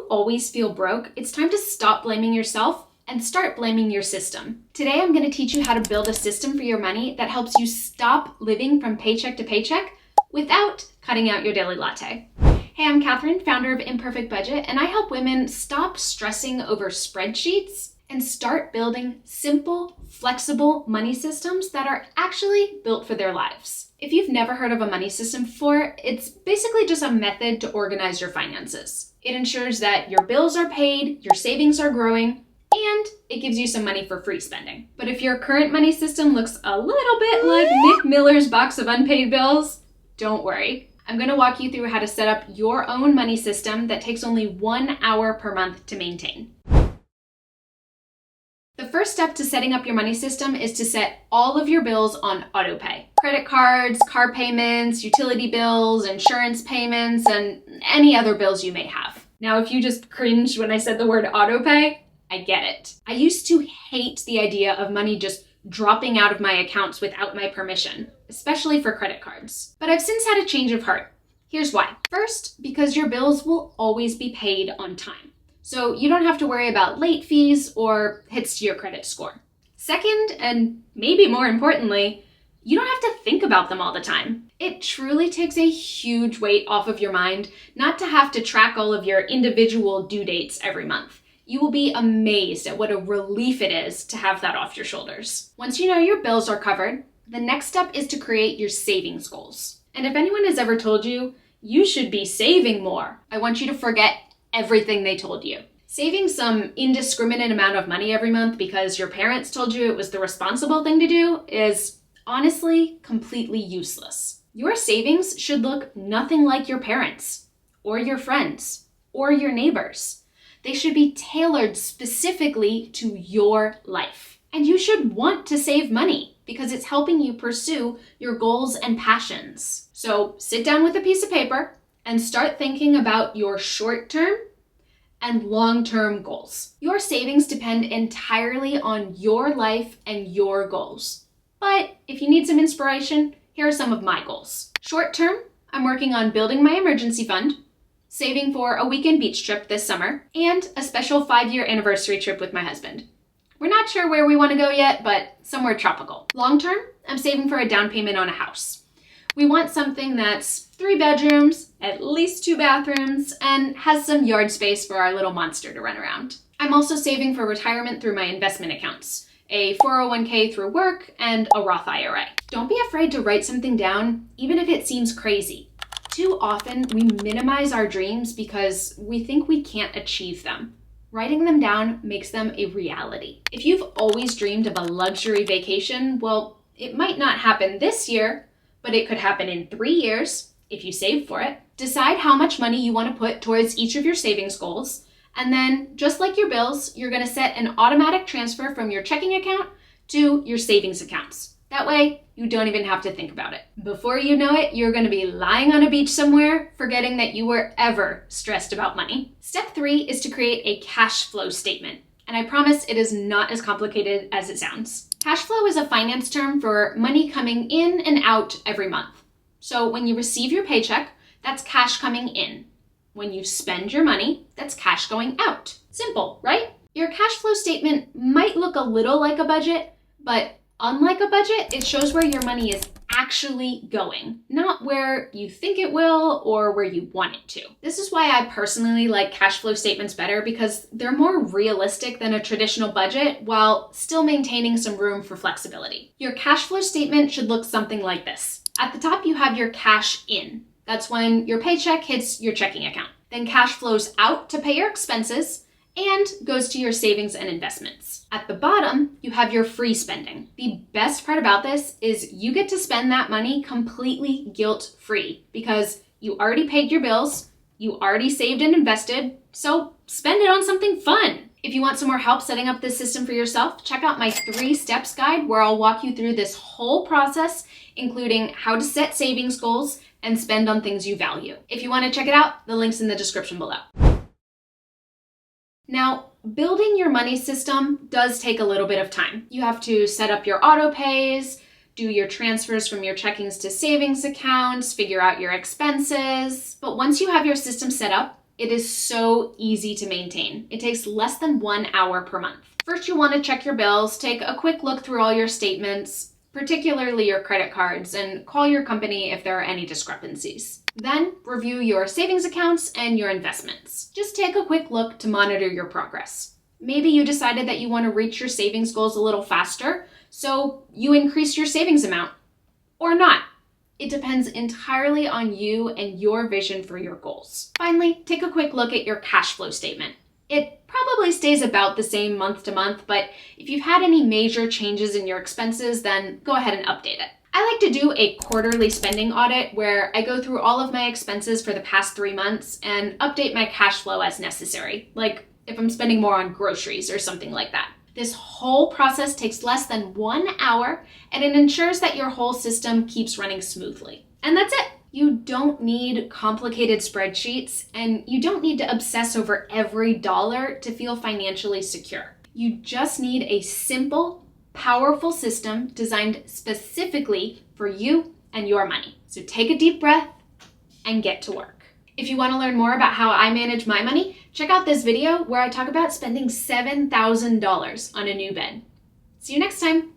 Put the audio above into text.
always feel broke, it's time to stop blaming yourself and start blaming your system. Today, I'm going to teach you how to build a system for your money that helps you stop living from paycheck to paycheck without cutting out your daily latte. Hey, I'm Katherine, founder of Imperfect Budget, and I help women stop stressing over spreadsheets and start building simple, flexible money systems that are actually built for their lives. If you've never heard of a money system before, it's basically just a method to organize your finances. It ensures that your bills are paid, your savings are growing, and it gives you some money for free spending. But if your current money system looks a little bit like Nick Miller's box of unpaid bills, don't worry. I'm going to walk you through how to set up your own money system that takes only 1 hour per month to maintain. The first step to setting up your money system is to set all of your bills on autopay. Credit cards, car payments, utility bills, insurance payments, and any other bills you may have. Now, if you just cringed when I said the word autopay, I get it. I used to hate the idea of money just dropping out of my accounts without my permission, especially for credit cards. But I've since had a change of heart. Here's why. First, because your bills will always be paid on time. So you don't have to worry about late fees or hits to your credit score. Second, and maybe more importantly, you don't have to think about them all the time. It truly takes a huge weight off of your mind not to have to track all of your individual due dates every month. You will be amazed at what a relief it is to have that off your shoulders. Once you know your bills are covered, the next step is to create your savings goals. And if anyone has ever told you, you should be saving more, I want you to forget everything they told you. Saving some indiscriminate amount of money every month because your parents told you it was the responsible thing to do is honestly completely useless. Your savings should look nothing like your parents, or your friends, or your neighbors. They should be tailored specifically to your life. And you should want to save money because it's helping you pursue your goals and passions. So sit down with a piece of paper and start thinking about your short-term and long-term goals. Your savings depend entirely on your life and your goals. But if you need some inspiration, here are some of my goals. Short-term, I'm working on building my emergency fund, saving for a weekend beach trip this summer, and a special 5-year anniversary trip with my husband. We're not sure where we want to go yet, but somewhere tropical. Long-term, I'm saving for a down payment on a house. We want something that's 3 bedrooms, at least 2 bathrooms, and has some yard space for our little monster to run around. I'm also saving for retirement through my investment accounts, a 401k through work, and a Roth IRA. Don't be afraid to write something down, even if it seems crazy. Too often, we minimize our dreams because we think we can't achieve them. Writing them down makes them a reality. If you've always dreamed of a luxury vacation, well, it might not happen this year, but it could happen in 3 years if you save for it. Decide how much money you want to put towards each of your savings goals, and then, just like your bills, you're going to set an automatic transfer from your checking account to your savings accounts. That way, you don't even have to think about it. Before you know it, you're going to be lying on a beach somewhere, forgetting that you were ever stressed about money. Step 3 is to create a cash flow statement. And I promise it is not as complicated as it sounds. Cash flow is a finance term for money coming in and out every month. So when you receive your paycheck, that's cash coming in. When you spend your money, that's cash going out. Simple, right? Your cash flow statement might look a little like a budget, but unlike a budget, it shows where your money is actually going, not where you think it will or where you want it to. This is why I personally like cash flow statements better because they're more realistic than a traditional budget while still maintaining some room for flexibility. Your cash flow statement should look something like this. At the top, you have your cash in. That's when your paycheck hits your checking account. Then cash flows out to pay your expenses and goes to your savings and investments. At the bottom, you have your free spending. The best part about this is you get to spend that money completely guilt-free because you already paid your bills, you already saved and invested, so spend it on something fun. If you want some more help setting up this system for yourself, check out my 3 steps guide where I'll walk you through this whole process, including how to set savings goals and spend on things you value. If you want to check it out, the link's in the description below. Now, building your money system does take a little bit of time. You have to set up your auto pays, do your transfers from your checkings to savings accounts, figure out your expenses. But once you have your system set up, It is so easy to maintain. It takes less than 1 hour per month. First, you'll want to check your bills, take a quick look through all your statements, particularly your credit cards, and call your company if there are any discrepancies. Then, review your savings accounts and your investments. Just take a quick look to monitor your progress. Maybe you decided that you want to reach your savings goals a little faster, so you increase your savings amount. Or not. It depends entirely on you and your vision for your goals. Finally, take a quick look at your cash flow statement. It probably stays about the same month to month, but if you've had any major changes in your expenses, then go ahead and update it. I like to do a quarterly spending audit where I go through all of my expenses for the past 3 months and update my cash flow as necessary, like if I'm spending more on groceries or something like that. This whole process takes less than 1 hour, and it ensures that your whole system keeps running smoothly. And that's it. You don't need complicated spreadsheets, and you don't need to obsess over every dollar to feel financially secure. You just need a simple, powerful system designed specifically for you and your money. So take a deep breath and get to work. If you want to learn more about how I manage my money, check out this video where I talk about spending $7,000 on a new bed. See you next time.